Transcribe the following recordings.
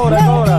Gaura, Gaura.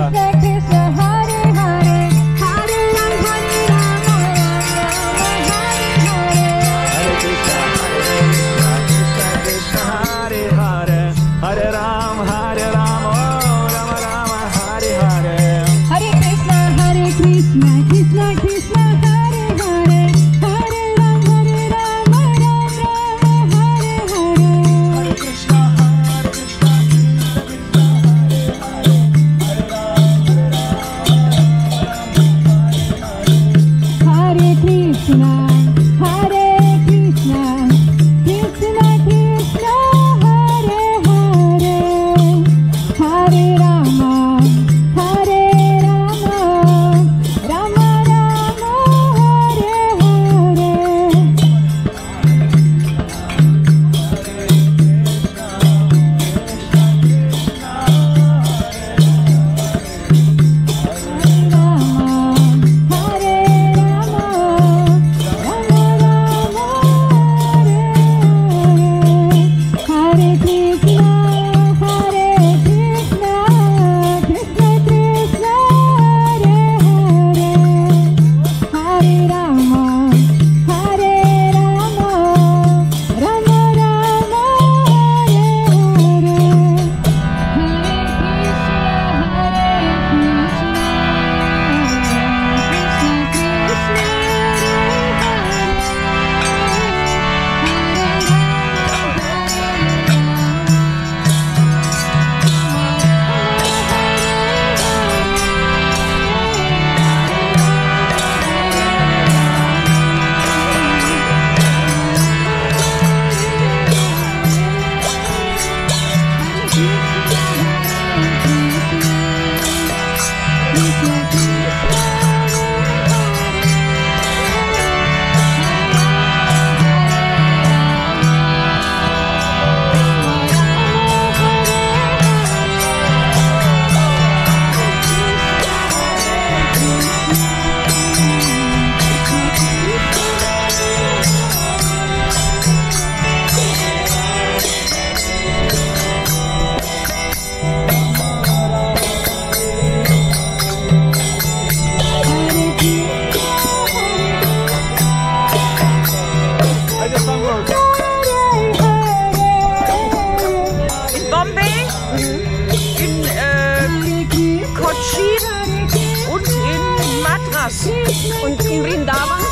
Und in Vrindavan?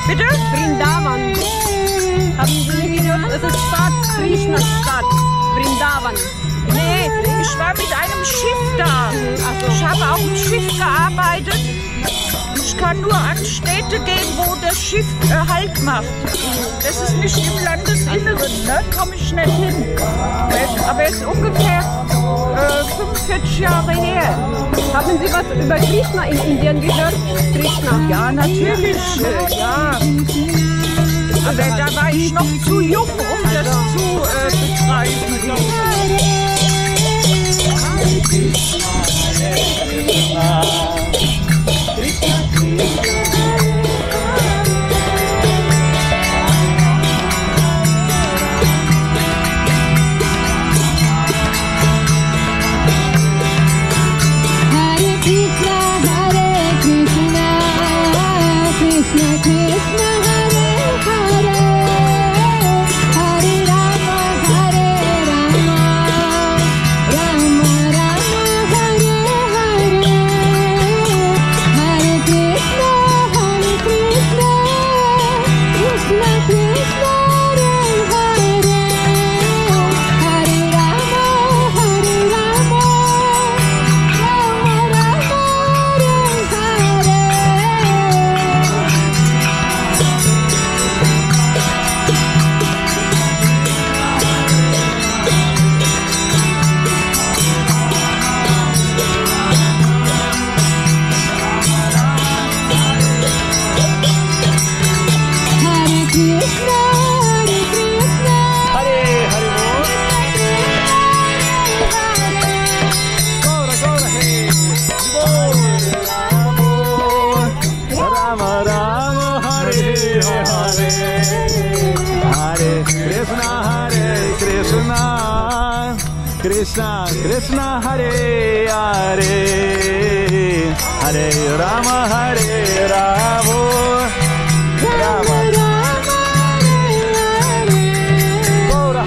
Bitte? Vrindavan. Haben Sie nicht gehört? Das ist Stadt, Krishnas Stadt. Vrindavan. Nee, ich war mit einem Schiff da. Ich habe auf dem Schiff gearbeitet. Ich kann nur an Städte gehen, wo das Schiff Halt macht. Das ist nicht im Landesinneren, ne? Komme ich nicht hin. Aber es ist ungefähr 45 Jahre her. Haben Sie was über Krishna in Indien gehört? Krishna? Ja, natürlich. Ja. Aber da war ich noch zu jung, um das zu betreiben. Krishna Krishna Hare Hare Hare Rama Rama Gaura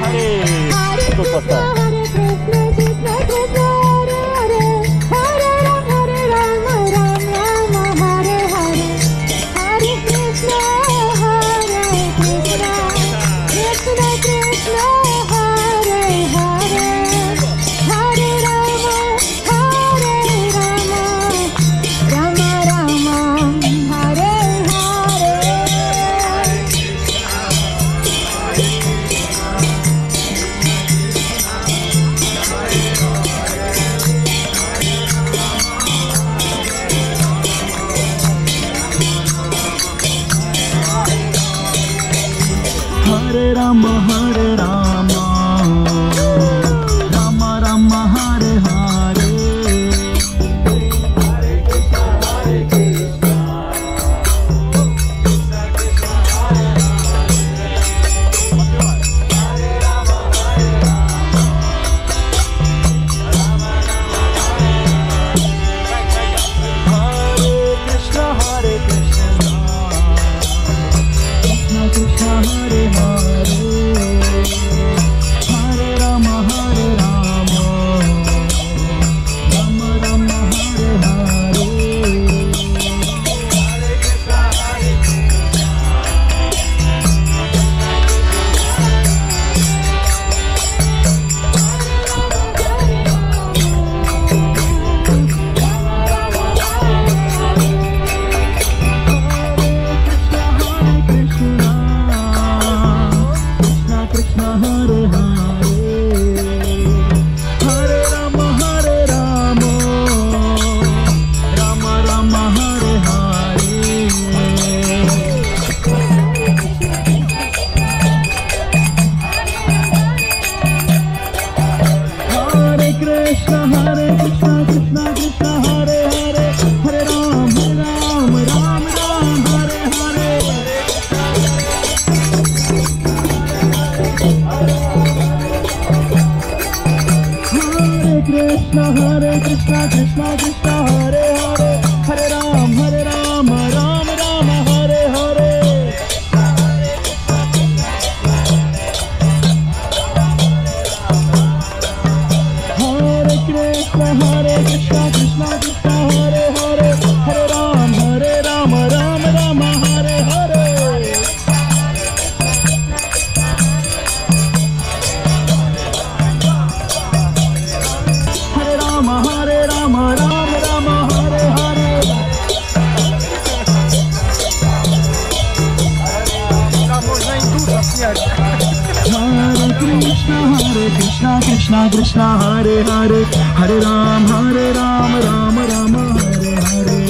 Hare Krishna Krishna Krishna Hare Hare Hare Ram Ram Ram Hare Hare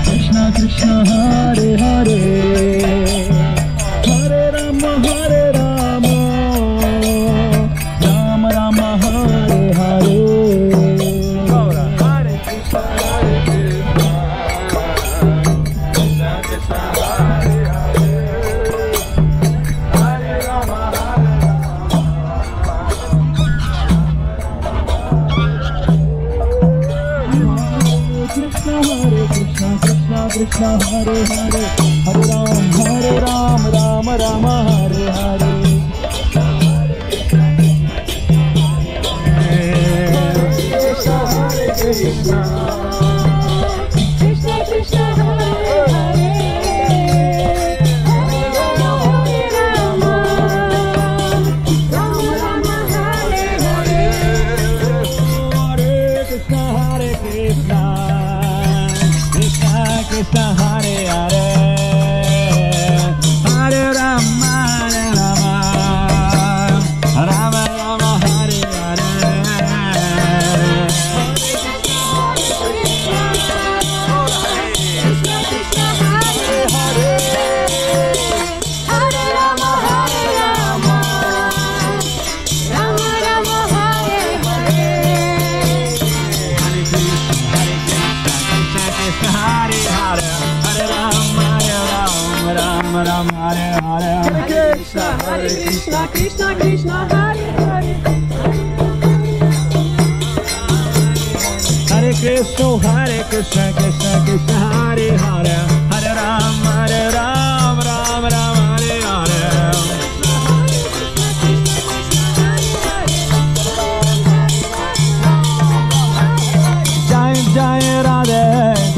Krishna Krishna Hare Krishna Krishna Hare Hare Hare Ram Ram Ram Hare Hare Krishna Krishna Krishna Hare Hare Krishna Hare Hare Hare Rama Rama Rama Hare Hare Hare Krishna Krishna Krishna Hare Hare Hare Krishna Hare Krishna Krishna Krishna Hare Hare Hare Ram Ram Ram Hare Hare Jai Jai Radhe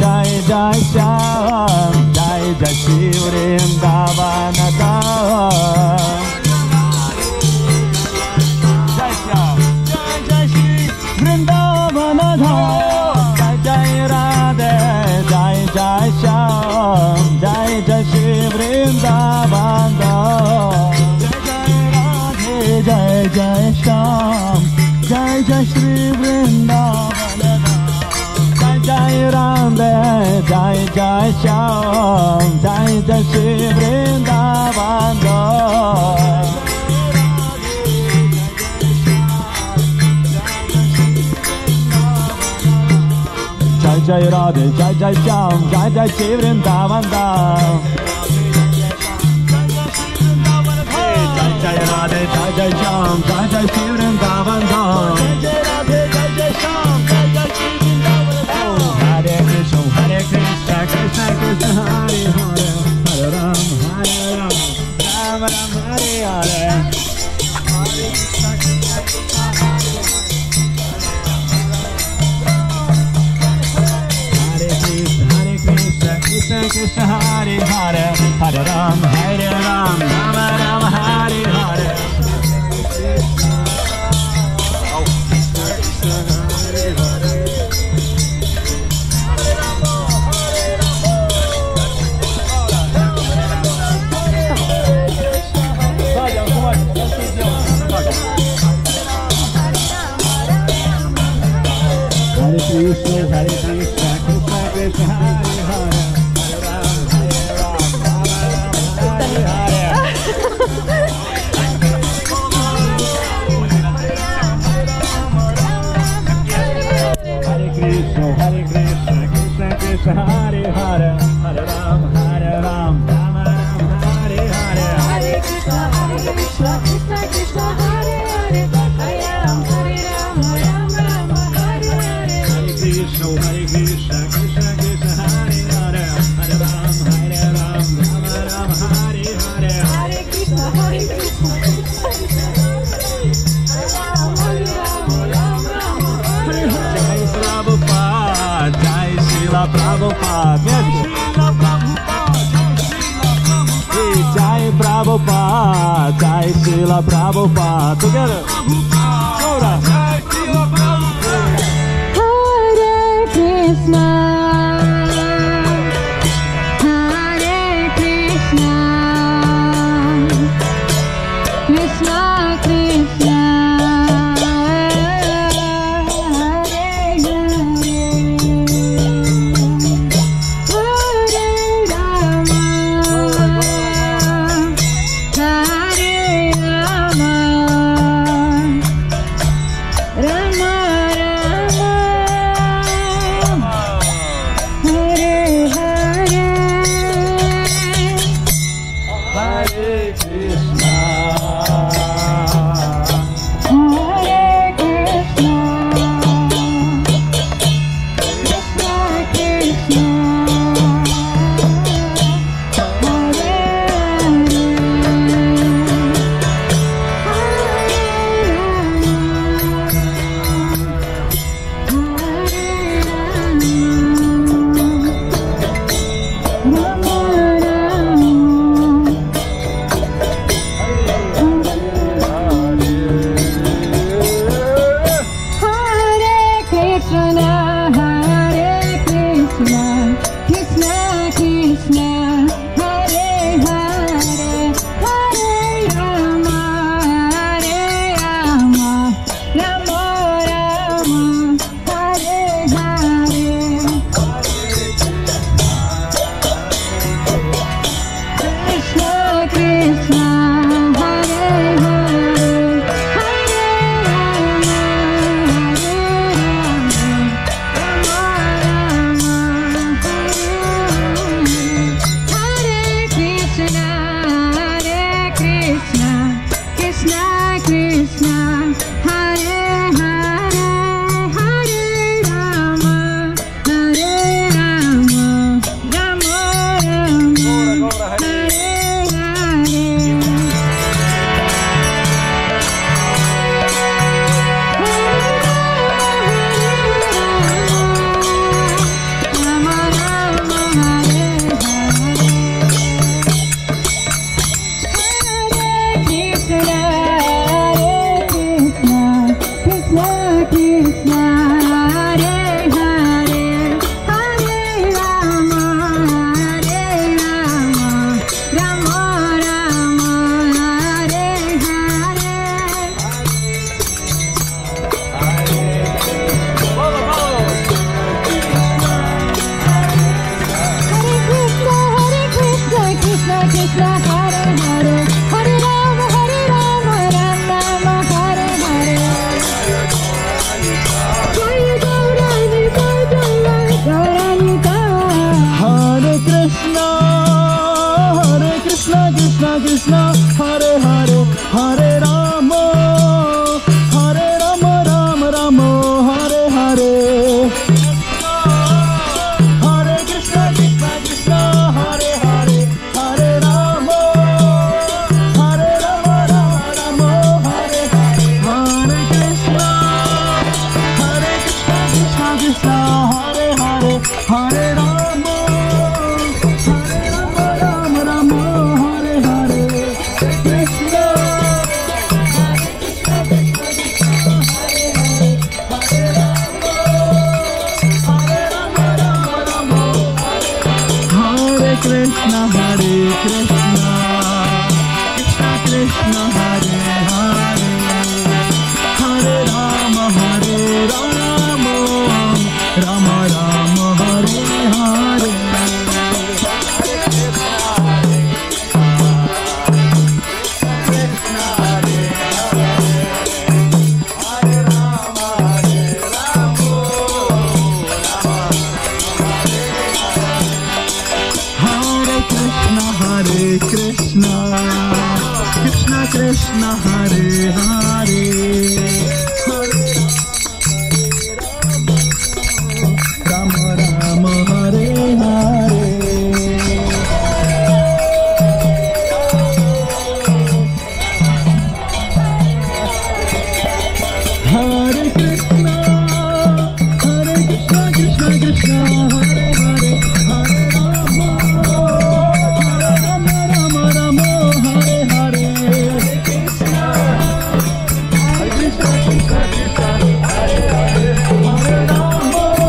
Jai Jai Shyam Jai Jai Shri Vrindavan Dham Jai Shyam Jai Jai Shri Vrindavan Dham Jai Jai Radhe Jai Jai Shyam Jai Jai Shri Vrindavan Dham Jai Jai Radhe Jai Jai Shyam Jai Jai Shri Vrindavan Dham Jai Ram Jai Jai Shyam Jai Jai Shri Vrindavan Dham Jai Jai Radhe Jai Jai Shyam Jai Jai Shri Vrindavan Dham Jai Jai Radhe Jai Jai Shyam Jai Jai Shri Vrindavan Dham Hare Krishna Krishna Krishna Hare Hare Hare Ram Ram Ram Hare Hare Hare Krishna Krishna Krishna Hare Hare Hare Ram Ram Ram Hare Hare Krishna Hare Krishna Krishna Krishna Hare Hare Hare Ram Hare Hare Hare Krishna Krishna Krishna Hare Hare Hare Ram Ram Hare Hare Hare Krishna Krishna Krishna Hare Hare Hare Ram Ram Hare Hare Krishna Krishna Krishna Krishna Hare Hare Hare Ram Ram Hare Hare Hare Krishna Krishna Krishna Hare Jai Prabhupada Jai Srila Prabhupada Jai Prabhupada Jai Srila Prabhupada together Krishna Hare Krishna Krishna Krishna Hare Rama Krishna, Hare Hare, Hare Rama, Rama Rama, Hare Hare, Krishna. Krishna Hare Krishna, Krishna Krishna Hare Hare, Hare Rama Hare Rama, Rama Rama Hare Hare. Krishna Hare Hare, Hare Rama Hare Rama, Hare Krishna, Krishna Krishna Hare Hare, Hare Rama Rama Hare Hare. Hare Krishna, Krishna Krishna, Hare Hare, Hare Rama, Rama Rama, Hare Hare. Hare Krishna, Krishna Krishna, Hare Hare, Hare Rama,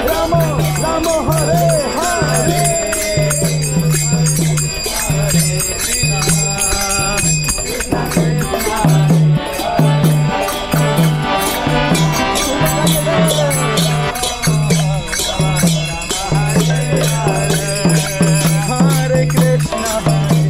Rama Rama, Hare Hare. Hare Krishna, Hare